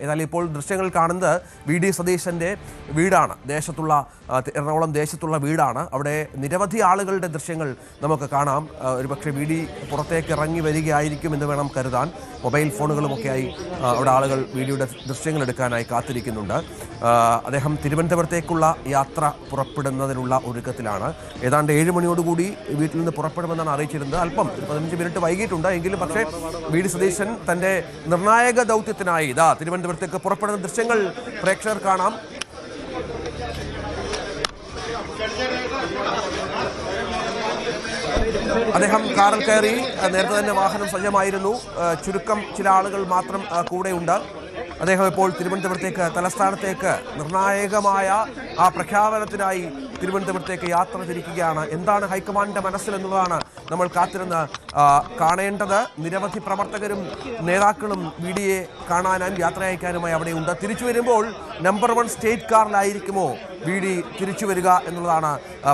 ഏതായാലും ഇപ്പോൾ ദൃശ്യങ്ങൾ കാണുന്നത് വി.ഡി. സതീശൻ്റെ വീടാണ്. എറണാകുളം ദേശത്തുള്ള വീടാണ്. അവിടെ നിരവധി ആളുകളുടെ ദൃശ്യങ്ങൾ നമുക്ക് കാണാം. ഒരുപക്ഷെ വി.ഡി. പുറത്തേക്ക് ഇറങ്ങി വരികയായിരിക്കും എന്ന് വേണം കരുതാൻ. മൊബൈൽ ഫോണുകളുമൊക്കെയായി അവിടെ ആളുകൾ വീഡിയോയുടെ ദൃശ്യങ്ങൾ എടുക്കാനായി കാത്തിരിക്കുന്നുണ്ട്. അദ്ദേഹം തിരുവനന്തപുരത്തേക്കുള്ള യാത്ര പുറപ്പെടുന്നതിനുള്ള ഒരുക്കത്തിലാണ്. ഏതാണ്ട് 7 മണിയോടുകൂടി വീട്ടിൽ നിന്ന് പുറപ്പെടുമെന്നാണ് അറിയിച്ചിരുന്നത്. അല്പം 15 മിനിറ്റ് വൈകിട്ടുണ്ട്. എങ്കിലും പക്ഷേ വി.ഡി. സതീശൻ തൻ്റെ നിർണായക ദൗത്യത്തിനായി തിരുവനന്തപുരത്തേക്ക് പുറപ്പെടുന്ന ദൃശ്യങ്ങൾ പ്രേക്ഷകർ കാണാം. അദ്ദേഹം കാറിൽ കയറി. നേരത്തെ തന്നെ വാഹനം സജ്ജമായിരുന്നു. ചുരുക്കം ചില ആളുകൾ മാത്രം കൂടെയുണ്ട്. അദ്ദേഹം ഇപ്പോൾ തിരുവനന്തപുരത്തേക്ക്, തലസ്ഥാനത്തേക്ക് നിർണായകമായ ആ പ്രഖ്യാപനത്തിനായി തിരുവനന്തപുരത്തേക്ക് യാത്ര തിരിക്കുകയാണ്. എന്താണ് ഹൈക്കമാൻഡിന്റെ മനസ്സിലെന്നുള്ളതാണ് നമ്മൾ കാത്തിരുന്ന് കാണേണ്ടത്. നിരവധി പ്രവർത്തകരും നേതാക്കളും വി.ഡിയെ കാണാനും യാത്ര അയക്കാനുമായി അവിടെയുണ്ട്. തിരിച്ചു വരുമ്പോൾ നമ്പർ 1 സ്റ്റേറ്റ് കാറിലായിരിക്കുമോ വി.ഡി തിരിച്ചു വരിക എന്നുള്ളതാണ്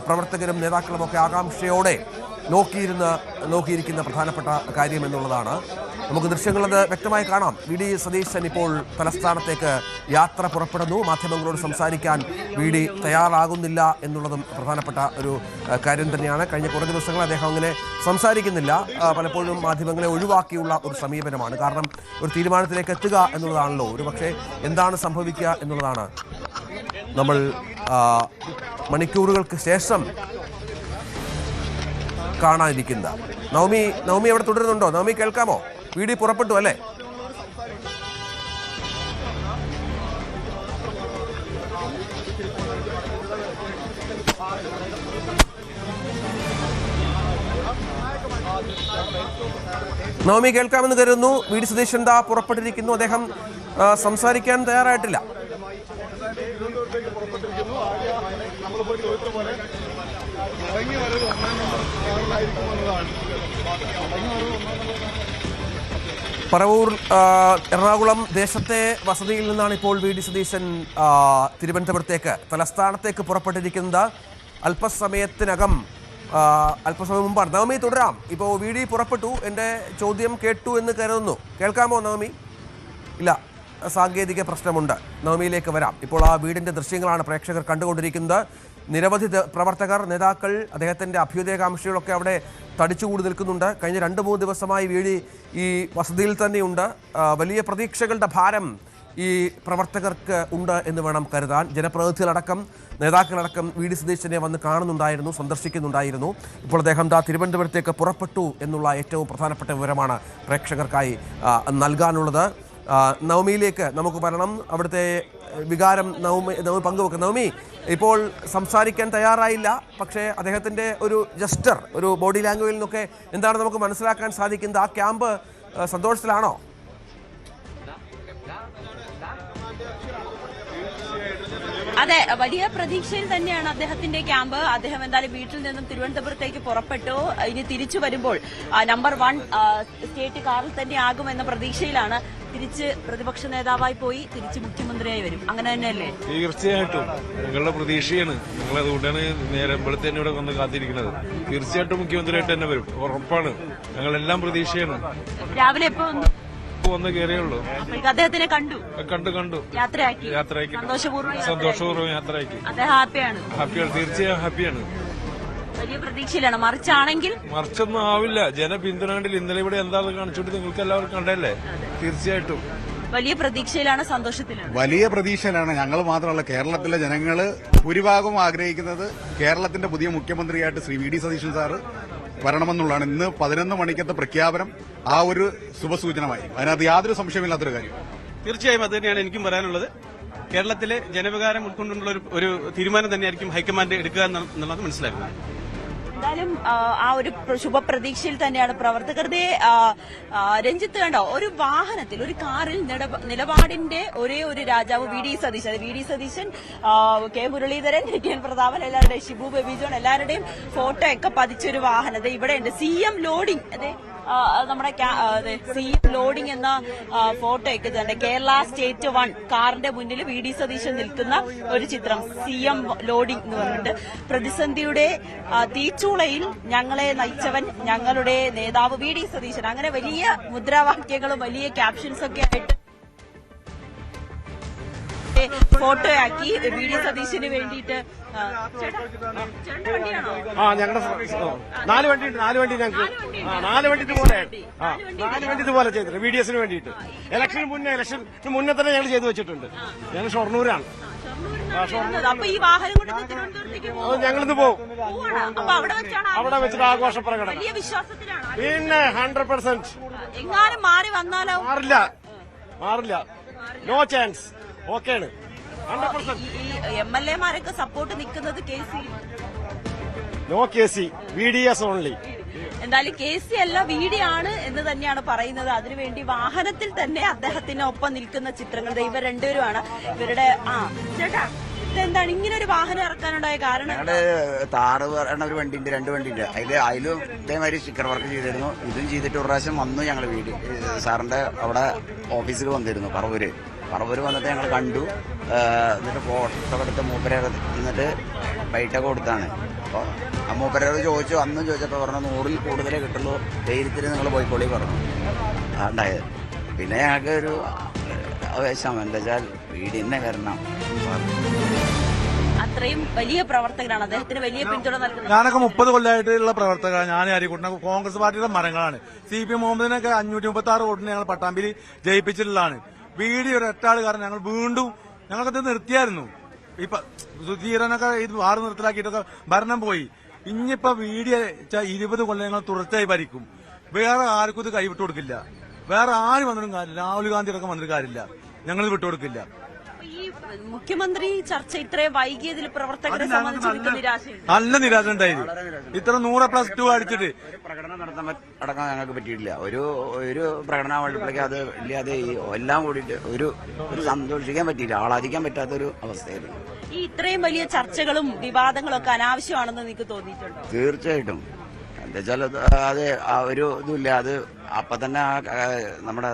പ്രവർത്തകരും നേതാക്കളും ഒക്കെ ആകാംക്ഷയോടെ നോക്കിയിരിക്കുന്ന പ്രധാനപ്പെട്ട കാര്യം എന്നുള്ളതാണ്. നമുക്ക് ദൃശ്യങ്ങളത് വ്യക്തമായി കാണാം. വി.ഡി. സതീശൻ ഇപ്പോൾ തലസ്ഥാനത്തേക്ക് യാത്ര പുറപ്പെടുന്നു. മാധ്യമങ്ങളോട് സംസാരിക്കാൻ വി.ഡി തയ്യാറാകുന്നില്ല എന്നുള്ളതും പ്രധാനപ്പെട്ട ഒരു കാര്യം തന്നെയാണ്. കഴിഞ്ഞ കുറേ ദിവസങ്ങൾ അദ്ദേഹം അങ്ങനെ സംസാരിക്കുന്നില്ല. പലപ്പോഴും മാധ്യമങ്ങളെ ഒഴിവാക്കിയുള്ള ഒരു സമീപനമാണ്. കാരണം ഒരു തീരുമാനത്തിലേക്ക് എത്തുക എന്നുള്ളതാണല്ലോ. ഒരുപക്ഷെ എന്താണ് സംഭവിക്കുക എന്നുള്ളതാണ് നമ്മൾ മണിക്കൂറുകൾക്ക് ശേഷം കാണാനിരിക്കുന്നത്. നവമി അവിടെ തുടരുന്നുണ്ടോ? നവമി കേൾക്കാമോ? വി.ഡി പുറപ്പെട്ടു അല്ലേ? നവമി കേൾക്കാമെന്ന് കരുതുന്നു. വി.ഡി സതീശൻ പുറപ്പെട്ടിരിക്കുന്നു. അദ്ദേഹം സംസാരിക്കാൻ തയ്യാറായിട്ടില്ല. പറവൂർ എറണാകുളം ദേശത്തെ വസതിയിൽ നിന്നാണ് ഇപ്പോൾ വി.ഡി സതീശൻ തിരുവനന്തപുരത്തേക്ക്, തലസ്ഥാനത്തേക്ക് പുറപ്പെട്ടിരിക്കുന്നത്. അല്പസമയം മുമ്പാണ്. നവമി തുടരാം. ഇപ്പോൾ വി.ഡി പുറപ്പെട്ടു. എൻ്റെ ചോദ്യം കേട്ടു എന്ന് കരുതുന്നു. കേൾക്കാമോ നവമി? ഇല്ല, സാങ്കേതിക പ്രശ്നമുണ്ട്. നവമിയിലേക്ക് വരാം. ഇപ്പോൾ ആ വീടിൻ്റെ ദൃശ്യങ്ങളാണ് പ്രേക്ഷകർ കണ്ടുകൊണ്ടിരിക്കുന്നത്. നിരവധി പ്രവർത്തകർ, നേതാക്കൾ, അദ്ദേഹത്തിൻ്റെ അഭ്യുദയകാംക്ഷികളൊക്കെ അവിടെ തടിച്ചുകൂടി നിൽക്കുന്നുണ്ട്. കഴിഞ്ഞ 2-3 ദിവസമായി വി.ഡി ഈ വസതിയിൽ തന്നെയുണ്ട്. വലിയ പ്രതീക്ഷകളുടെ ഭാരം ഈ പ്രവർത്തകർക്ക് ഉണ്ട് എന്ന് വേണം കരുതാൻ. ജനപ്രതിനിധികളടക്കം, നേതാക്കളടക്കം വി.ഡി സതീശനെ വന്ന് കാണുന്നുണ്ടായിരുന്നു, സന്ദർശിക്കുന്നുണ്ടായിരുന്നു. ഇപ്പോൾ അദ്ദേഹം തിരുവനന്തപുരത്തേക്ക് പുറപ്പെട്ടു എന്നുള്ള ഏറ്റവും പ്രധാനപ്പെട്ട വിവരമാണ് പ്രേക്ഷകർക്കായി നൽകാനുള്ളത്. നവമിയിലേക്ക് നമുക്ക് വരണം. അവിടുത്തെ വികാരം നവമി പങ്കുവെക്കും. നവമി ഇപ്പോൾ സംസാരിക്കാൻ തയ്യാറായില്ല. പക്ഷേ അദ്ദേഹത്തിൻ്റെ ഒരു ജസ്റ്റർ, ഒരു ബോഡി ലാംഗ്വേജിൽ നിന്നൊക്കെ എന്താണ് നമുക്ക് മനസ്സിലാക്കാൻ സാധിക്കുന്നത്? ആ ക്യാമ്പ് സന്തോഷത്തിലാണോ? അതെ, വലിയ പ്രതീക്ഷയിൽ തന്നെയാണ് അദ്ദേഹത്തിന്റെ ക്യാമ്പ്. അദ്ദേഹം എന്തായാലും വീട്ടിൽ നിന്നും തിരുവനന്തപുരത്തേക്ക് പുറപ്പെട്ടു. ഇനി തിരിച്ചു വരുമ്പോൾ നമ്പർ 1 സ്റ്റേറ്റ് കാറിൽ തന്നെ ആകുമെന്ന പ്രതീക്ഷയിലാണ്. തിരിച്ച് പ്രതിപക്ഷ നേതാവായി പോയി തിരിച്ച് മുഖ്യമന്ത്രിയായി വരും. അങ്ങനെ തന്നെയല്ലേ? തീർച്ചയായിട്ടും ഞങ്ങളുടെ പ്രതീക്ഷയാണ്. ഞങ്ങൾ അതുകൊണ്ടാണ് നേരമ്പളത്തെ തന്നെ ഇവിടെ വന്ന് കാത്തിരിക്കുന്നത്. തീർച്ചയായിട്ടും മുഖ്യമന്ത്രിയായിട്ട് തന്നെ വരും, ഉറപ്പാണ്. ഞങ്ങളെല്ലാം പ്രതീക്ഷയാണ്. രാവിലെ എപ്പോ വന്ന് കയറിയുള്ളൂ. അദ്ദേഹത്തിനെ കണ്ടു യാത്രയാക്കി സന്തോഷപൂർവ്വം യാത്രയാക്കി. അദ്ദേഹം ഹാപ്പിയാണ്? തീർച്ചയായും ഹാപ്പിയാണ്. വലിയ പ്രതീക്ഷയിലാണ്. മറിച്ചൊന്നും ആവില്ല. ജനപിന്തുണ കണ്ടില്ല. ഇന്നലെ ഇവിടെ എന്താണെന്ന് കാണിച്ചോട്ട് നിങ്ങൾക്ക് എല്ലാവർക്കും കണ്ടല്ലേ? തീർച്ചയായിട്ടും വലിയ പ്രതീക്ഷയിലാണ്, സന്തോഷത്തിലാണ്. വലിയ പ്രതീക്ഷയിലാണ്. ഞങ്ങൾ മാത്രമല്ല, കേരളത്തിലെ ജനങ്ങള് ഭൂരിഭാഗവും ആഗ്രഹിക്കുന്നത് കേരളത്തിന്റെ പുതിയ മുഖ്യമന്ത്രിയായിട്ട് ശ്രീ വി.ഡി സതീശൻ സാറ് വരണമെന്നുള്ളതാണ്. ഇന്ന് 11 മണിക്കത്തെ പ്രഖ്യാപനം ആ ഒരു ശുഭസൂചനമായി. അതിനകത്ത് യാതൊരു സംശയമില്ലാത്തൊരു കാര്യം. തീർച്ചയായും അത് തന്നെയാണ് എനിക്കും പറയാനുള്ളത്. കേരളത്തിലെ ജനവികാരം ഉൾക്കൊണ്ടുള്ള ഒരു തീരുമാനം തന്നെയായിരിക്കും ഹൈക്കമാൻഡ് എടുക്കുക എന്നുള്ളത് മനസ്സിലാക്കുന്നത്. എന്തായാലും ആ ഒരു ശുഭപ്രതീക്ഷയിൽ തന്നെയാണ് പ്രവർത്തകരുടെ. രഞ്ജിത്ത്, കണ്ടോ, ഒരു വാഹനത്തിൽ, ഒരു കാറിൽ നിലപാടിന്റെ ഒരേ ഒരു രാജാവ് VD Satheesan, K Muraleedharan, TN Prathapan, എല്ലാവരുടെയും ഷിബു ബേബി ജോൺ, എല്ലാവരുടെയും ഫോട്ടോ ഒക്കെ പതിച്ചൊരു വാഹനം ഇവിടെ ഉണ്ട്. CM ലോഡിംഗ്, അതെ, നമ്മുടെ CM ലോഡിംഗ് എന്ന ഫോട്ടോ ഒക്കെ തന്നെ കേരള സ്റ്റേറ്റ് 1 കാറിന്റെ മുന്നിൽ വി.ഡി സതീശൻ നിൽക്കുന്ന ഒരു ചിത്രം. CM ലോഡിംഗ് എന്ന് പറഞ്ഞിട്ട്, പ്രതിസന്ധിയുടെ തീച്ചൂളയിൽ ഞങ്ങളെ നയിച്ചവൻ ഞങ്ങളുടെ നേതാവ് വി.ഡി സതീശൻ, അങ്ങനെ വലിയ മുദ്രാവാക്യങ്ങളും വലിയ ക്യാപ്ഷൻസ് ഒക്കെ ആയിട്ട് ഫോട്ടോയാക്കി വി ഡി സതീശന് വേണ്ടിയിട്ട്. ചേട്ടന്റെ വണ്ടിയാണോ? ഞങ്ങളുടെ 4 വണ്ടിയുണ്ട്. 4 വണ്ടി ഞങ്ങൾക്ക് 4 വണ്ടി ഇതുപോലെ 4 വണ്ടി ഇതുപോലെ ചെയ്തിട്ടുണ്ട് VDS വേണ്ടിയിട്ട്. ഇലക്ഷന് മുന്നേ തന്നെ ഞങ്ങൾ ചെയ്തു വെച്ചിട്ടുണ്ട്. ഞങ്ങൾ ഷൊർണൂരാണ്. അപ്പൊ ഈ വാഹനം കൊണ്ട് തിരുവനന്തപുരത്തേക്ക് ഞങ്ങളിന്ന് പോകും. അപ്പൊ അവിടെ വെച്ചിട്ട് ആഘോഷ പ്രകടനം. വലിയ വിശ്വാസത്തിലാണ്. പിന്നെ 100% എങ്ങാനും മാറി വന്നാലോ? മാറില്ല. No chance. ഓക്കെയാണ്. 100%. ഈ MLA-മാരൊക്കെ സപ്പോർട്ട് നിൽക്കുന്നത് KC. No KC, VDS only. എന്തായാലും KC അല്ല VD ആണ് എന്ന് തന്നെയാണ് പറയുന്നത്. അതിനുവേണ്ടി വാഹനത്തിൽ തന്നെ അദ്ദേഹത്തിന് ഒപ്പം നിൽക്കുന്ന ചിത്രങ്ങൾ ഇവർ രണ്ടുപേരുമാണ്. ഇവരുടെ ചേട്ടാ, ഇതെന്താണ് ഇങ്ങനെ ഒരു വാഹനം ഇറക്കാനുണ്ടായ കാരണം? ഞങ്ങള് താറ് പറയണ ഒരു വണ്ടിന്റെ 2 വണ്ടിന്റെ അതിലും ഇതേമാതിരി സ്റ്റിക്കർ വർക്ക് ചെയ്തിരുന്നു. ഇതും ചെയ്തിട്ട് ഒരു പ്രാവശ്യം വന്നു. ഞങ്ങൾ സാറിന്റെ അവിടെ ഓഫീസിൽ വന്നിരുന്നു. പറവൂര് വന്നിട്ട് ഞങ്ങൾ കണ്ടു. എന്നിട്ട് ഫോട്ടോ എടുത്ത് മൂപ്പരെ എന്നിട്ട് ബൈറ്റൊക്കെ കൊടുത്താണ്. അപ്പോൾ ആ മൂപ്പരോട് അന്നും ചോദിച്ചപ്പോൾ പറഞ്ഞു 100-ൽ കൂടുതലേ കിട്ടുള്ളൂ, ധൈര്യത്തിൽ നിങ്ങൾ പോയിക്കോളി പറഞ്ഞു. ഉണ്ടായത്. പിന്നെ ഞങ്ങൾക്ക് ഒരു ആവേശം എന്താ വെച്ചാൽ വീട് തന്നെ വരണം. അത്രയും വലിയ പ്രവർത്തകരാണ്, അദ്ദേഹത്തിന് വലിയ പിന്തുണ നൽകുന്നത്. ഞാനൊക്കെ 30 കൊല്ലമായിട്ടുള്ള പ്രവർത്തകരാണ്. ഞാൻ അരിക്കുട്ടൻ കോൺഗ്രസ് പാർട്ടിയുടെ മരങ്ങളാണ്. CPM മുഹമ്മദിനൊക്കെ 536 വോട്ടിന് ഞങ്ങൾ പട്ടാമ്പിയിൽ ജയിപ്പിച്ചിട്ടുള്ളതാണ്. VD ഒരൊറ്റാൾ കാരണം ഞങ്ങൾ വീണ്ടും ഞങ്ങൾക്കത് നിർത്തിയായിരുന്നു. ഇപ്പൊ സുധീരനൊക്കെ ഇത് വാറ് നിർത്തലാക്കിയിട്ടൊക്കെ ഭരണം പോയി. ഇനിയിപ്പോ VD 20 കൊല്ലം ഞങ്ങൾ തുടർച്ചയായി ഭരിക്കും. വേറെ ആർക്കും ഇത് കൈവിട്ടു കൊടുക്കില്ല. വേറെ ആര് വന്നിട്ടും കാര്യമില്ല. രാഹുൽ ഗാന്ധി അടക്കം വന്നിട്ട് കാര്യമില്ല. ഞങ്ങൾ വിട്ടുകൊടുക്കില്ല. ഈ മുഖ്യമന്ത്രി ചർച്ച ഇത്രയും വൈകിയതിൽ പ്രവർത്തകരെ സംബന്ധിച്ച് നിരാശയുണ്ട്. നല്ല നിരാശ ഉണ്ടായിരുന്നു. ഇത്ര 100+2 അടിച്ചിട്ട് പ്രകടനം നടത്താൻ അടക്കം ഞങ്ങൾക്ക് പറ്റിയിട്ടില്ല. ഒരു പ്രകടനം വഴിപ്പിലേക്ക് അത് ഇല്ലാതെ എല്ലാം കൂടിയിട്ട് ഒരു സന്തോഷിക്കാൻ പറ്റിയില്ല. ആളാധിക്കാൻ പറ്റാത്തൊരു അവസ്ഥയായിരുന്നു. ഈ ഇത്രയും വലിയ ചർച്ചകളും വിവാദങ്ങളും ഒക്കെ അനാവശ്യമാണെന്ന് നിങ്ങൾക്ക് തോന്നിയിട്ടുണ്ടോ? തീർച്ചയായിട്ടും. എന്താ വെച്ചാൽ അത് ഒരു ഇതുമില്ല. അത് അപ്പൊ തന്നെ നമ്മുടെ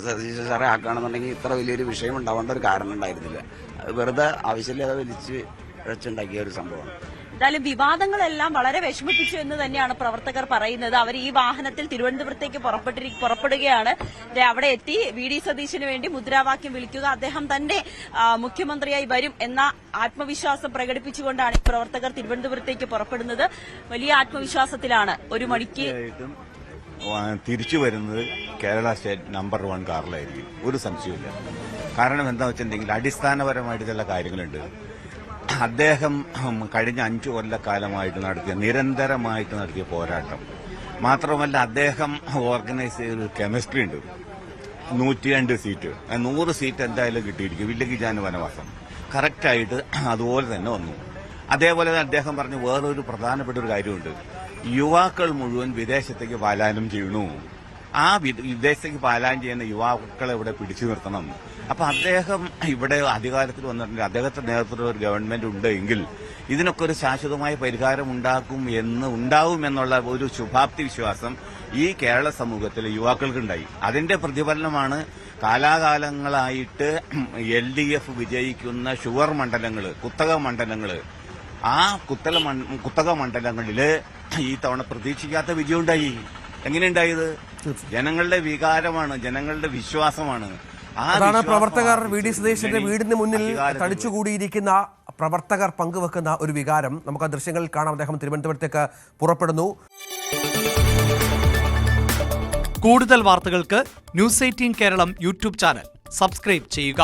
സതീശൻ സാറെ ആക്കുകയാണെന്നുണ്ടെങ്കിൽ ഇത്ര വലിയൊരു വിഷയം ഉണ്ടാവേണ്ട ഒരു കാരണം ഉണ്ടായിരുന്നില്ല. അത് വെറുതെ ആവശ്യമില്ലാതെ വെച്ചുണ്ടാക്കിയ ഒരു സംഭവമാണ്. എന്തായാലും വിവാദങ്ങളെല്ലാം വളരെ വിഷമിപ്പിച്ചു എന്ന് തന്നെയാണ് പ്രവർത്തകർ പറയുന്നത്. അവർ ഈ വാഹനത്തിൽ തിരുവനന്തപുരത്തേക്ക് പുറപ്പെടുകയാണ്. അവിടെ എത്തി VD സതീശന് വേണ്ടി മുദ്രാവാക്യം വിളിക്കുക, അദ്ദേഹം തന്നെ മുഖ്യമന്ത്രിയായി വരും എന്ന ആത്മവിശ്വാസം പ്രകടിപ്പിച്ചുകൊണ്ടാണ് ഈ പ്രവർത്തകർ തിരുവനന്തപുരത്തേക്ക് പുറപ്പെടുന്നത്. വലിയ ആത്മവിശ്വാസത്തിലാണ്. 1 മണിക്ക് തിരിച്ചു വരുന്നത് കേരള സ്റ്റേറ്റ് നമ്പർ 1 കാറിലായിരിക്കും. ഒരു സംശയമില്ല. കാരണം എന്താ വെച്ചിട്ടുണ്ടെങ്കിൽ അടിസ്ഥാനപരമായിട്ട് ചില കാര്യങ്ങളുണ്ട്. അദ്ദേഹം കഴിഞ്ഞ 5 കൊല്ലക്കാലമായിട്ട് നിരന്തരമായിട്ട് നടത്തിയ പോരാട്ടം മാത്രമല്ല, അദ്ദേഹം ഓർഗനൈസ് ചെയ്തൊരു കെമിസ്ട്രി ഉണ്ട്. 102 സീറ്റ്, 100 സീറ്റ് എന്തായാലും കിട്ടിയിരിക്കും. ഇല്ലെങ്കിൽ വനവാസം കറക്റ്റായിട്ട് അതുപോലെ തന്നെ വന്നു. അതേപോലെ തന്നെ അദ്ദേഹം പറഞ്ഞ വേറൊരു പ്രധാനപ്പെട്ട ഒരു കാര്യമുണ്ട്. യുവാക്കൾ മുഴുവൻ വിദേശത്തേക്ക് പലായനം ചെയ്യണു. ആ വിദേശത്തേക്ക് പലായനം ചെയ്യുന്ന യുവാക്കളെ ഇവിടെ പിടിച്ചു നിർത്തണം. അപ്പൊ അദ്ദേഹം ഇവിടെ അധികാരത്തിൽ വന്നിട്ടുണ്ട്. അദ്ദേഹത്തിന്റെ നേതൃത്വത്തിൽ ഒരു ഗവൺമെന്റ് ഉണ്ട് എങ്കിൽ ഇതിനൊക്കെ ഒരു ശാശ്വതമായ പരിഹാരം ഉണ്ടാവും എന്നുള്ള ഒരു ശുഭാപ്തി വിശ്വാസം ഈ കേരള സമൂഹത്തിലെ യുവാക്കൾക്കുണ്ടായി. അതിന്റെ പ്രതിഫലനമാണ് കാലാകാലങ്ങളായിട്ട് LDF വിജയിക്കുന്ന ഷുവർ മണ്ഡലങ്ങള്, കുത്തക മണ്ഡലങ്ങള്. ആ കുത്തക മണ്ഡലങ്ങളില് ഈ തവണ പ്രതീക്ഷിക്കാത്ത വിജയം ഉണ്ടായി. എങ്ങനെയുണ്ടായത്? ജനങ്ങളുടെ വികാരമാണ്, ജനങ്ങളുടെ വിശ്വാസമാണ്. അതാണ് പ്രവർത്തകർ VD സതീശന്റെ വീടിന് മുന്നിൽ തടിച്ചുകൂടിയിരിക്കുന്ന പ്രവർത്തകർ പങ്കുവെക്കുന്ന ഒരു വികാരം. നമുക്ക് ആ ദൃശ്യങ്ങളിൽ കാണാം. അദ്ദേഹം തിരുവനന്തപുരത്തേക്ക് പുറപ്പെടുന്നു. കൂടുതൽ വാർത്തകൾക്ക് News 18 കേരളം യൂട്യൂബ് ചാനൽ സബ്സ്ക്രൈബ് ചെയ്യുക.